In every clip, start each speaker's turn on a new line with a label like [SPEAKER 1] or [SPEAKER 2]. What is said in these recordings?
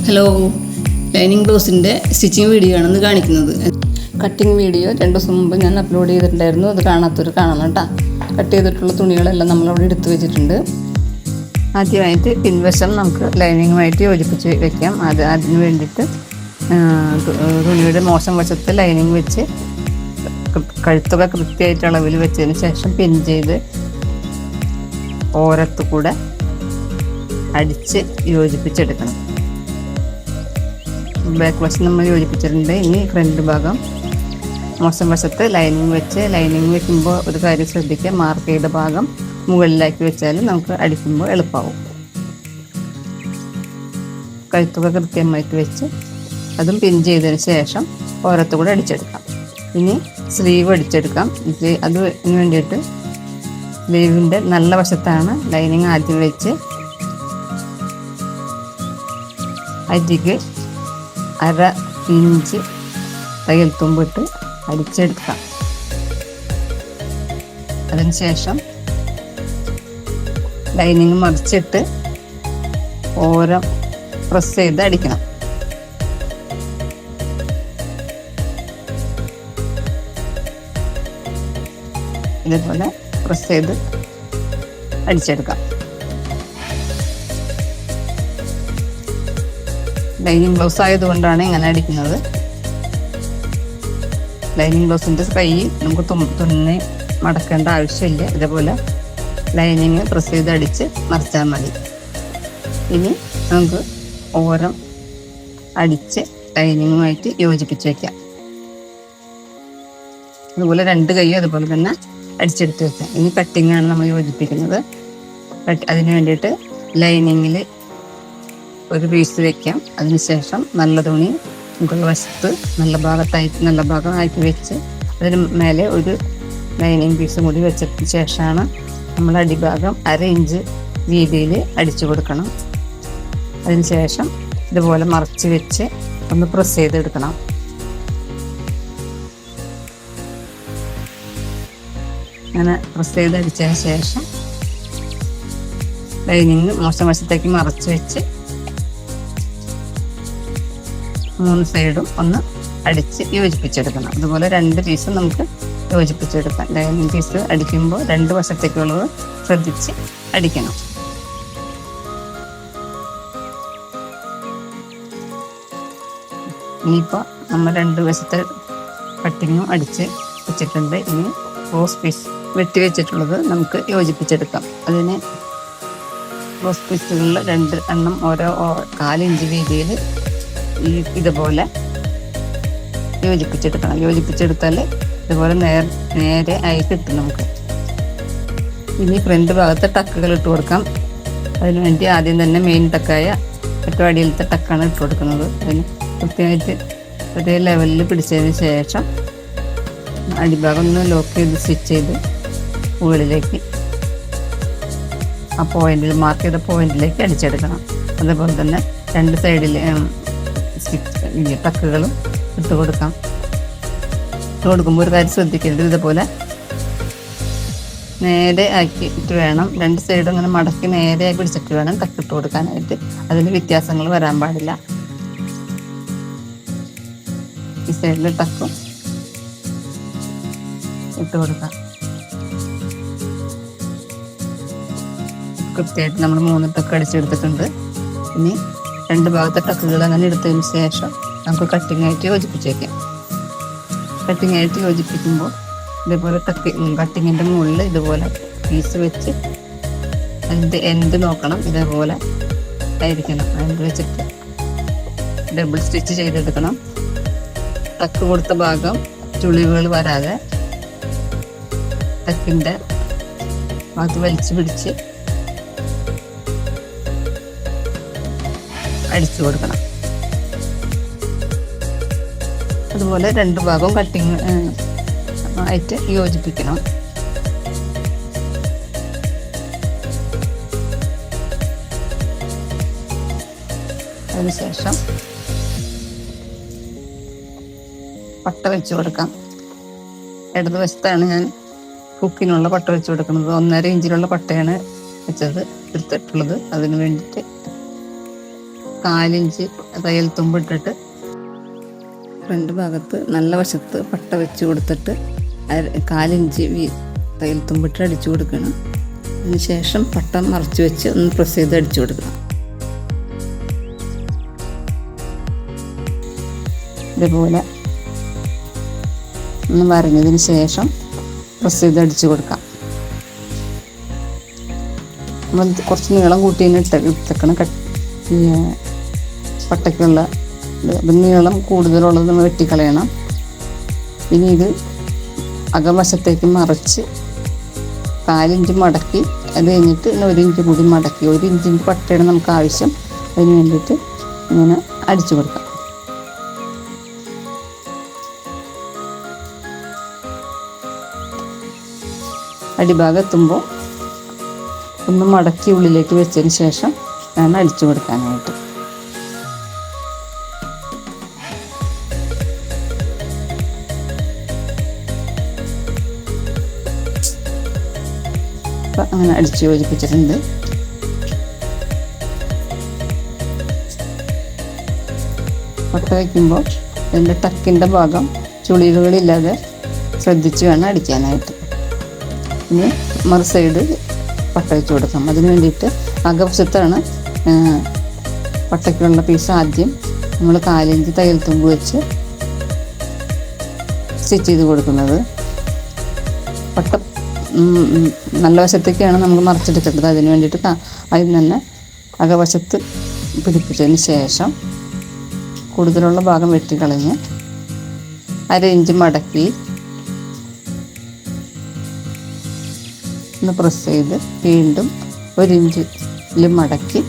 [SPEAKER 1] Hello, lining ബ്ലൗസിൻ്റെ stitching video ആണ് ഇന്ന് കാണിക്കുന്നത്. കട്ടിങ് വീഡിയോ 2 ദിവസം മുമ്പ് ഞാൻ അപ്ലോഡ് ചെയ്തിട്ടുണ്ടായിരുന്നു. അത് കാണാത്തവർ കാണണം കേട്ടോ. കട്ട് ചെയ്തിട്ടുള്ള തുണികളെല്ലാം നമ്മളവിടെ എടുത്തു വെച്ചിട്ടുണ്ട്. ആദ്യമായിട്ട് പിൻവശം നമുക്ക് ലൈനിങ്ങുമായിട്ട് യോജിപ്പിച്ച് വയ്ക്കാം. അതിന് വേണ്ടിയിട്ട് തുണിയുടെ മോശം വശത്ത് ലൈനിങ് വെച്ച് കഴുത്തൊക്കെ കൃത്യമായിട്ട് അളവിൽ വെച്ചതിന് ശേഷം പിൻ ചെയ്ത് ഓരത്തു കൂടെ അടിച്ച് യോജിപ്പിച്ചെടുക്കണം. ബാക്ക് വശം നമ്മൾ യോജിപ്പിച്ചിട്ടുണ്ട്. ഇനി ഫ്രണ്ട് ഭാഗം മോശം വശത്ത് ലൈനിങ് വെച്ച് ലൈനിങ് വെക്കുമ്പോൾ ഒരു കാര്യം ശ്രദ്ധിക്കുക, മാർക്ക് ചെയ്ത ഭാഗം മുകളിലാക്കി വെച്ചാൽ നമുക്ക് അടിക്കുമ്പോൾ എളുപ്പമാവും. കഴുത്തൊക്കെ കൃത്യമായിട്ട് വെച്ച് അതും പിൻ ചെയ്തതിന് ശേഷം ഓരത്തു കൂടെ അടിച്ചെടുക്കാം. ഇനി സ്ലീവ് അടിച്ചെടുക്കാം. അതിന് വേണ്ടിയിട്ട് സ്ലീവിൻ്റെ നല്ല വശത്താണ് ലൈനിങ് ആദ്യം വെച്ച് അരികെ 1/2 ഇഞ്ച് തയ്യൽ തുമ്പിട്ട് അടിച്ചെടുക്കാം. അതിനുശേഷം ലൈനിങ് മറിച്ചിട്ട് ഓരം പ്രസ് ചെയ്ത് അടിക്കണം. ഇതേപോലെ പ്രസ് ചെയ്ത് അടിച്ചെടുക്കാം. ലൈനിങ് ബ്ലൗസ് ആയതുകൊണ്ടാണ് ഇങ്ങനെ അടിക്കുന്നത്. ലൈനിങ് ബ്ലൗസിൻ്റെ കൈ നമുക്ക് തുന്നി മടക്കേണ്ട ആവശ്യമില്ല. ഇതേപോലെ ലൈനിങ് പ്രസ് ചെയ്ത് അടിച്ച് മറിച്ചാൽ മതി. ഇനി നമുക്ക് ഓരം അടിച്ച് ലൈനിങ്ങുമായിട്ട് യോജിപ്പിച്ച് വയ്ക്കാം. അതുപോലെ 2 കൈയും അതുപോലെ തന്നെ അടിച്ചെടുത്ത് വയ്ക്കാം. ഇനി കട്ടിങ്ങാണ് നമ്മൾ യോജിപ്പിക്കുന്നത്. അതിന് വേണ്ടിയിട്ട് ലൈനിങ്ങിൽ ഒരു പീസ് വയ്ക്കാം. അതിനുശേഷം നല്ല തുണി മുകൾ വശത്ത് നല്ല ഭാഗമായിട്ട് വെച്ച് അതിന് മേലെ ഒരു ലൈനിങ് പീസും കൂടി വെച്ചതിന് ശേഷമാണ് നമ്മൾ അടിഭാഗം 1/2 ഇഞ്ച് വീതിയിൽ അടിച്ചു കൊടുക്കണം. അതിനുശേഷം ഇതുപോലെ മറച്ച് വെച്ച് ഒന്ന് പ്രസ് ചെയ്തെടുക്കണം. അങ്ങനെ പ്രസ് ചെയ്ത് അടിച്ചതിന് ശേഷം ലൈനിങ് മോശം വശത്തേക്ക് മറച്ച് വെച്ച് 3 സൈഡും ഒന്ന് അടിച്ച് യോജിപ്പിച്ചെടുക്കണം. അതുപോലെ 2 പീസും നമുക്ക് യോജിപ്പിച്ചെടുക്കാം. ലൈനിങ് പീസ് അടിക്കുമ്പോൾ 2 വശത്തേക്കുള്ളത് ശ്രദ്ധിച്ച് അടിക്കണം. ഇനിയിപ്പോൾ നമ്മൾ 2 വശത്തെ കട്ടിങ്ങും അടിച്ച് വെച്ചിട്ടുണ്ട്. ഇനി ക്രോസ് പീസ് വെട്ടി വെച്ചിട്ടുള്ളത് നമുക്ക് യോജിപ്പിച്ചെടുക്കാം. അതിന് ക്രോസ് പീസുകളിൽ 2 എണ്ണം ഓരോ 1/4 ഇഞ്ച് വീതിയിൽ ഇതുപോലെ യോജിപ്പിച്ചെടുക്കണം. യോജിപ്പിച്ചെടുത്താൽ ഇതുപോലെ നേരെ ആയി കിട്ടും നമുക്ക്. ഇനി ഫ്രണ്ട് ഭാഗത്ത് ടക്കുകൾ ഇട്ട് കൊടുക്കാം. അതിന് വേണ്ടി ആദ്യം തന്നെ മെയിൻ ടക്കായ ഏറ്റവും അടിയിലത്തെ ടക്കാണ് ഇട്ട് കൊടുക്കുന്നത്. അതിന് കൃത്യമായിട്ട് ഒരേ ലെവലിൽ പിടിച്ചതിന് ശേഷം അടിഭാഗം ഒന്ന് ലോക്ക് ചെയ്ത് സ്റ്റിച്ച് ചെയ്ത് മുകളിലേക്ക് ആ പോയിന്റിൽ മാർക്ക് ചെയ്ത പോയിന്റിലേക്ക് അടിച്ചെടുക്കണം. അതേപോലെ തന്നെ 2 സൈഡിൽ ടക്കുകളും ഇട്ട് കൊടുക്കാം. ഇട്ട് കൊടുക്കുമ്പോൾ ഒരു കാര്യം ശ്രദ്ധിക്കരുത്, ഇതുപോലെ നേരെ ആക്കിയിട്ട് വേണം 2 സൈഡും ഇങ്ങനെ മടക്കി നേരെ പിടിച്ചിട്ട് വേണം ടക്കിട്ട് കൊടുക്കാനായിട്ട്. അതിന് വ്യത്യാസങ്ങൾ വരാൻ പാടില്ല. ഈ സൈഡിൽ ടക്കും ഇട്ട് കൊടുക്കാം. കൃത്യമായിട്ട് നമ്മൾ 3 ടക്ക് അടിച്ചെടുത്തിട്ടുണ്ട്. ഇനി 2 ഭാഗത്തെ ടക്കുകൾ അങ്ങനെ എടുത്തതിന് ശേഷം നമുക്ക് കട്ടിങ്ങായിട്ട് യോജിപ്പിച്ച് വയ്ക്കാം. കട്ടിങ്ങായിട്ട് യോജിപ്പിക്കുമ്പോൾ ഇതേപോലെ കട്ടിങ്ങിൻ്റെ മുകളിൽ ഇതുപോലെ പീസ് വെച്ച് അതിൻ്റെ എൻഡ് നോക്കണം. ഇതേപോലെ ആയിരിക്കണം. എൻഡ് വെച്ചിട്ട് ഡബിൾ സ്റ്റിച്ച് ചെയ്തെടുക്കണം. ടക്ക് കൊടുത്ത ഭാഗം ചുളിവുകൾ വരാതെ ടക്കിൻ്റെ ഭാഗത്ത് വലിച്ചു പിടിച്ച് അടിച്ചു കൊടുക്കണം. അതുപോലെ 2 ഭാഗവും കട്ടിങ് ആയിട്ട് യോജിപ്പിക്കണം. അതിനുശേഷം പട്ട വെച്ച് കൊടുക്കാം. ഇടതുവശത്താണ് ഞാൻ ഹുക്കിനുള്ള പട്ട വെച്ച് കൊടുക്കുന്നത്. 1.5 ഇഞ്ചിലുള്ള പട്ടയാണ് വെച്ചത് എടുത്തിട്ടുള്ളത്. അതിന് വേണ്ടിയിട്ട് 1/4 ഇഞ്ച് തയ്യൽ തുമ്പ് ഇട്ടിട്ട് ഫ്രണ്ട് ഭാഗത്ത് നല്ല വശത്ത് പട്ട വെച്ച് കൊടുത്തിട്ട് 1/4 ഇഞ്ച് തയ്യൽ തുമ്പിട്ട് അടിച്ചു കൊടുക്കണം. അതിന് ശേഷം പട്ട മറച്ച് വെച്ച് ഒന്ന് പ്രസ് ചെയ്ത് അടിച്ചു കൊടുക്കണം. ഇതുപോലെ ഒന്ന് വരഞ്ഞതിന് ശേഷം പ്രസ് ചെയ്ത് അടിച്ചു കൊടുക്കാം. നമ്മൾ കുറച്ച് നീളം കൂട്ടിന് ഇട്ടേക്കണം. പട്ടയ്ക്കുള്ള നീളം കൂടുതലുള്ളത് നമ്മൾ വെട്ടിക്കളയണം. ഇനി ഇത് അകവശത്തേക്ക് മറിച്ച് 1/4 ഇഞ്ച് മടക്കി അത് കഴിഞ്ഞിട്ട് 1 ഇഞ്ച് കൂടി മടക്കി 1 ഇഞ്ചിൻ്റെ പട്ടയാണ് നമുക്ക് ആവശ്യം. അതിന് വേണ്ടിയിട്ട് ഇങ്ങനെ അടിച്ചു കൊടുക്കാം. അടിഭാഗം എത്തുമ്പോൾ ഒന്ന് മടക്കി ഉള്ളിലേക്ക് വെച്ചതിന് ശേഷം വേണം അടിച്ചു കൊടുക്കാനായിട്ട്. അപ്പം അങ്ങനെ അടിച്ചു യോജിപ്പിച്ചിട്ടുണ്ട്. പട്ട വയ്ക്കുമ്പോൾ അതിൻ്റെ ടക്കിൻ്റെ ഭാഗം ചുളിവുകളില്ലാതെ ശ്രദ്ധിച്ച് വേണം അടിക്കാനായിട്ട്. ഇനി മറു സൈഡ് പട്ട വെച്ച് കൊടുക്കാം. അതിന് വേണ്ടിയിട്ട് അകവശത്താണ് പട്ടയ്ക്കുള്ള പീസ് ആദ്യം നമ്മൾ 1/4 ഇഞ്ച് തയ്യൽ തുമ്പ് വെച്ച് സ്റ്റിച്ച് ചെയ്ത് കൊടുക്കുന്നത്. പട്ട നല്ല വശത്തേക്കാണ് നമുക്ക് മറിച്ചെടുക്കേണ്ടത്. അതിന് വേണ്ടിയിട്ട് അതിൽ തന്നെ അകവശത്ത് പിടിപ്പിച്ചതിന് ശേഷം കൂടുതലുള്ള ഭാഗം വെട്ടിക്കളഞ്ഞ് 1/2 ഇഞ്ച് മടക്കി ഒന്ന് പ്രസ് ചെയ്ത് വീണ്ടും 1 ഇഞ്ചിൽ മടക്കി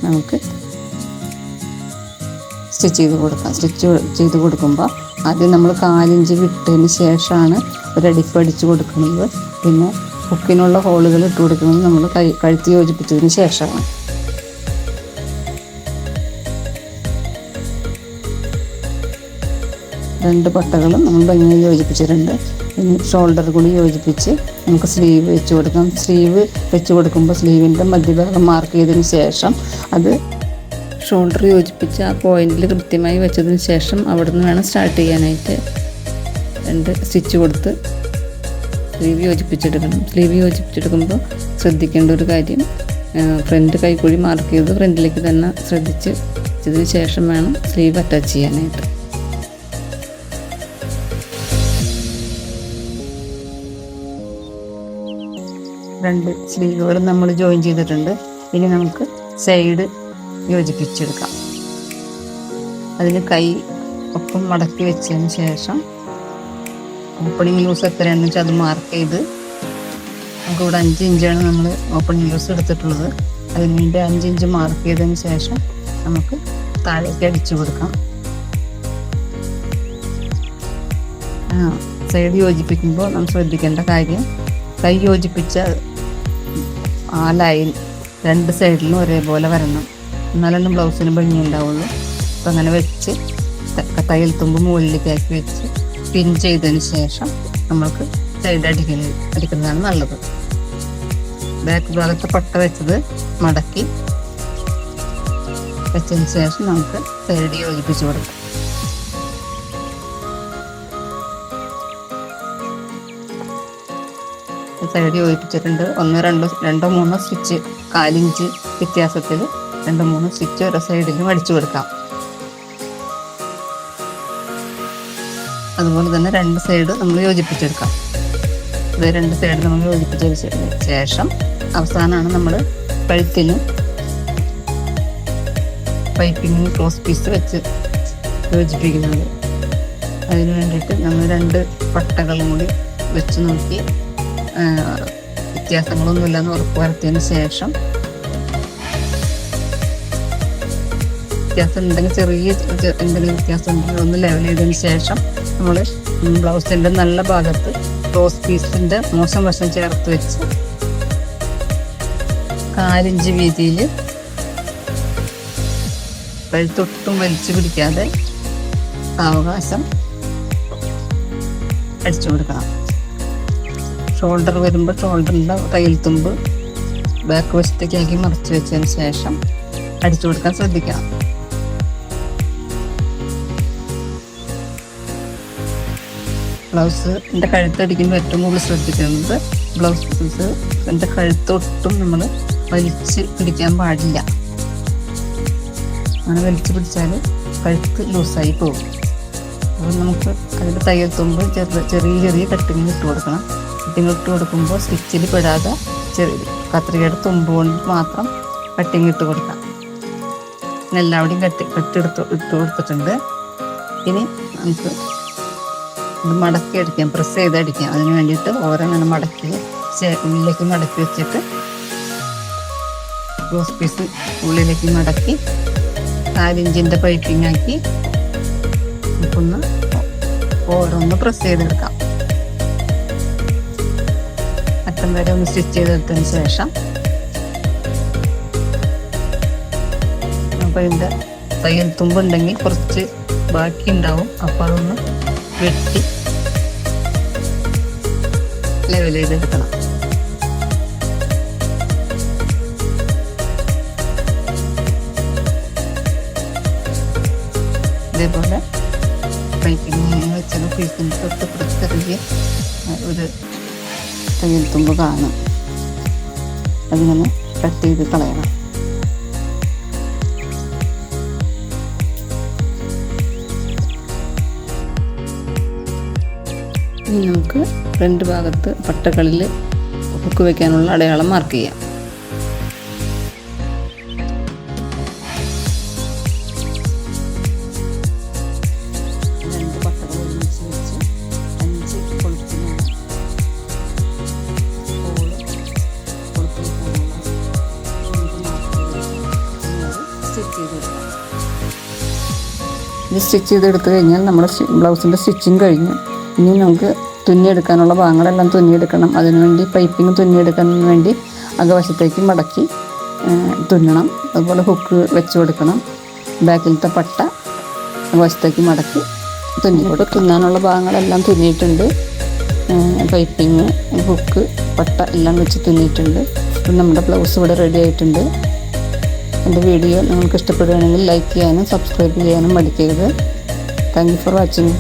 [SPEAKER 1] നമുക്ക് സ്റ്റിച്ച് ചെയ്ത് കൊടുക്കാം. സ്റ്റിച്ച് ചെയ്ത് കൊടുക്കുമ്പോൾ ആദ്യം നമ്മൾ 1/4 ഇഞ്ച് വിട്ടതിന് ശേഷമാണ് ഒരടിപ്പ് അടിച്ച് കൊടുക്കുന്നത്. പിന്നെ ഹുക്കിനുള്ള ഹോളുകൾ ഇട്ട് കൊടുക്കുന്നത് നമ്മൾ കഴുത്തി യോജിപ്പിച്ചതിന് ശേഷമാണ്. രണ്ട് പട്ടകളും നമ്മൾ ഭംഗിയായി യോജിപ്പിച്ചിട്ടുണ്ട്. ഇനി ഷോൾഡർ കൂടി യോജിപ്പിച്ച് നമുക്ക് സ്ലീവ് വെച്ച് കൊടുക്കാം. സ്ലീവ് വെച്ച് കൊടുക്കുമ്പോൾ സ്ലീവിൻ്റെ മധ്യഭാഗം മാർക്ക് ചെയ്തതിന് ശേഷം അത് ഷോൾഡർ യോജിപ്പിച്ച് ആ പോയിന്റിൽ കൃത്യമായി വെച്ചതിന് ശേഷം അവിടെ നിന്ന് വേണം സ്റ്റാർട്ട് ചെയ്യാനായിട്ട്. 2 സ്റ്റിച്ച് കൊടുത്ത് സ്ലീവ് യോജിപ്പിച്ചെടുക്കണം. സ്ലീവ് യോജിപ്പിച്ചെടുക്കുമ്പോൾ ശ്രദ്ധിക്കേണ്ട ഒരു കാര്യം, ഫ്രണ്ട് കൈക്കുഴി മാർക്ക് ചെയ്ത് ഫ്രണ്ടിലേക്ക് തന്നെ ശ്രദ്ധിച്ച് വെച്ചതിന് ശേഷം വേണം സ്ലീവ് അറ്റാച്ച് ചെയ്യാനായിട്ട്. രണ്ട് സ്ലീവുകളും നമ്മൾ ജോയിൻ ചെയ്തിട്ടുണ്ട്. ഇനി നമുക്ക് സൈഡ് യോജിപ്പിച്ചെടുക്കാം. അതിന് കൈ ഒപ്പം മടക്കി വെച്ചതിന് ശേഷം ഓപ്പണിംഗ് ലൂസ് എത്രയാണെന്ന് വെച്ചാൽ അത് മാർക്ക് ചെയ്ത് നമുക്കിവിടെ 5 ഇഞ്ചാണ് നമ്മൾ ഓപ്പണിംഗ് ലൂസ് എടുത്തിട്ടുള്ളത്. അതിന് വേണ്ടി 5 ഇഞ്ച് മാർക്ക് ചെയ്തതിന് ശേഷം നമുക്ക് താഴേക്ക് അടിച്ചു കൊടുക്കാം. സൈഡ് യോജിപ്പിക്കുമ്പോൾ നമ്മൾ ശ്രദ്ധിക്കേണ്ട കാര്യം, കൈ യോജിപ്പിച്ച ആ ലൈൻ 2 സൈഡിലും ഒരേപോലെ വരണം. എന്നാലാണ് ബ്ലൗസിന് ഭംഗി ഉണ്ടാവുള്ളൂ. അപ്പം അങ്ങനെ വെച്ച് തയ്യൽ തുമ്പ് മുകളിലേക്ക് ആക്കി വെച്ച് പിൻ ചെയ്തതിന് ശേഷം നമ്മൾക്ക് സൈഡ് അടിക്കുന്നതാണ് നല്ലത്. ബാക്ക് ഭാഗത്ത് പട്ട വെച്ചത് മടക്കി വെച്ചതിന് ശേഷം നമുക്ക് സൈഡ് യോജിപ്പിച്ച് കൊടുക്കാം. സൈഡ് യോജിപ്പിച്ചിട്ടുണ്ട്. 1, 2, 3 സ്റ്റിച്ച് 1/4 ഇഞ്ച് വ്യത്യാസത്തിൽ 2, 3 സ്റ്റിച്ച് ഓരോ സൈഡിലും അടിച്ചു കൊടുക്കാം. അതുപോലെ തന്നെ 2 സൈഡ് നമ്മൾ യോജിപ്പിച്ചെടുക്കാം. ഇത് 2 സൈഡ് നമ്മൾ യോജിപ്പിച്ചതിന് ശേഷം അവസാനമാണ് നമ്മൾ കഴുത്തിന് പൈപ്പിങ്ങിന് ക്രോസ് പീസ് വെച്ച് യോജിപ്പിക്കുന്നത്. അതിന് വേണ്ടിയിട്ട് നമ്മൾ 2 പട്ടകളും കൂടി വെച്ച് നോക്കി വ്യത്യാസങ്ങളൊന്നുമില്ലെന്ന് ഉറപ്പ് വരുത്തിയതിന് ശേഷം, വ്യത്യാസം ഉണ്ടെങ്കിൽ ചെറിയ എന്തെങ്കിലും വ്യത്യാസം ഉണ്ടെങ്കിൽ ഒന്ന് ലെവൽ ചെയ്തതിന് ശേഷം നമ്മൾ ബ്ലൗസിൻ്റെ നല്ല ഭാഗത്ത് ക്രോസ് പീസിൻ്റെ മോശം വശം ചേർത്ത് വെച്ച് 1/4 ഇഞ്ച് വീതിയിൽ കഴുത്തൊട്ടും വലിച്ചു പിടിക്കാതെ സാവകാശം അടിച്ചു കൊടുക്കണം. ഷോൾഡർ വരുമ്പോൾ ഷോൾഡറിൻ്റെ തയ്യൽ തുമ്പ് ബാക്ക് വശത്തേക്കാക്കി മറിച്ച് വെച്ചതിന് ശേഷം അടിച്ചു കൊടുക്കാൻ ശ്രദ്ധിക്കണം. ബ്ലൗസിൻ്റെ കഴുത്തടിക്കുമ്പോൾ ഏറ്റവും കൂടുതൽ ശ്രദ്ധിക്കുന്നത് ബ്ലൗസിൻ്റെ കഴുത്തൊട്ടും നമ്മൾ വലിച്ച് പിടിക്കാൻ പാടില്ല. അങ്ങനെ വലിച്ചു പിടിച്ചാൽ കഴുത്ത് ലൂസായി പോകും. അപ്പോൾ നമുക്ക് അതിൻ്റെ തയ്യൽ തുമ്പ് ചെറിയ കട്ടിങ് ഇട്ട് കൊടുക്കണം. കട്ടിങ് ഇട്ട് കൊടുക്കുമ്പോൾ സ്റ്റിച്ചിൽ പെടാതെ കത്രികയുടെ തുമ്പ് കൊണ്ട് മാത്രം കട്ടിങ് ഇട്ട് കൊടുക്കാം. എല്ലാവിടെയും ഇട്ട് കൊടുത്തിട്ടുണ്ട്. ഇനി നമുക്ക് ഇത് മടക്കി അടിക്കാം, പ്രസ് ചെയ്ത് അടിക്കാം. അതിന് വേണ്ടിയിട്ട് ഓരോങ്ങനെ മടക്കി ഉള്ളിലേക്ക് മടക്കി വെച്ചിട്ട് ബ്ലൗസ് പീസ് ഉള്ളിലേക്ക് മടക്കി 4 ഇഞ്ചിൻ്റെ പൈപ്പിംഗ് ആക്കി നമുക്കൊന്ന് ഓരോന്ന് പ്രസ് ചെയ്തെടുക്കാം. അറ്റം വരെ ഒന്ന് സ്റ്റിച്ച് ചെയ്തെടുത്തതിന് ശേഷം അപ്പോൾ ഇതിൻ്റെ തയ്യൽ തുമ്പുണ്ടെങ്കിൽ കുറച്ച് ബാക്കി ഉണ്ടാവും. അപ്പോൾ അതൊന്ന് വെട്ടി ലെവൽ ചെയ്തെടുക്കണം. ഇതേപോലെ പൈപ്പിംഗ് വെച്ചത് പീസിന് തൊട്ട് ചെറിയ ഒരു തയ്യൽ തുമ്പ് കാണും. അതിങ്ങനെ കട്ട് ചെയ്ത് കളയണം. ഇനി നമുക്ക് ഫ്രണ്ട് ഭാഗത്ത് പട്ടകളിൽ ഹുക്ക് വയ്ക്കാനുള്ള അടയാളം മാർക്ക് ചെയ്യാം. ഇത് സ്റ്റിച്ച് ചെയ്തെടുത്ത് കഴിഞ്ഞാൽ നമ്മുടെ ബ്ലൗസിൻ്റെ സ്റ്റിച്ചിങ് കഴിഞ്ഞു. ഇനി നമുക്ക് തുന്നിയെടുക്കാനുള്ള ഭാഗങ്ങളെല്ലാം തുന്നിയെടുക്കണം. അതിനുവേണ്ടി പൈപ്പിംഗ് തുന്നിയെടുക്കുന്നതിന് വേണ്ടി അകവശത്തേക്ക് മടക്കി തുന്നണം. അതുപോലെ ഹുക്ക് വെച്ച് കൊടുക്കണം. ബാക്കിലത്തെ പട്ട അകവശത്തേക്ക് മടക്കി തുന്നിക്കൊടുക്കും. തുന്നാനുള്ള ഭാഗങ്ങളെല്ലാം തുന്നിയിട്ടുണ്ട്. പൈപ്പിംഗ്, ഹുക്ക്, പട്ട എല്ലാം വെച്ച് തുന്നിയിട്ടുണ്ട്. അപ്പം നമ്മുടെ ബ്ലൗസ് ഇവിടെ റെഡി ആയിട്ടുണ്ട്. എൻ്റെ വീഡിയോ നിങ്ങൾക്ക് ഇഷ്ടപ്പെടുകയാണെങ്കിൽ ലൈക്ക് ചെയ്യാനും സബ്സ്ക്രൈബ് ചെയ്യാനും മടിക്കരുത്. Thank you for watching.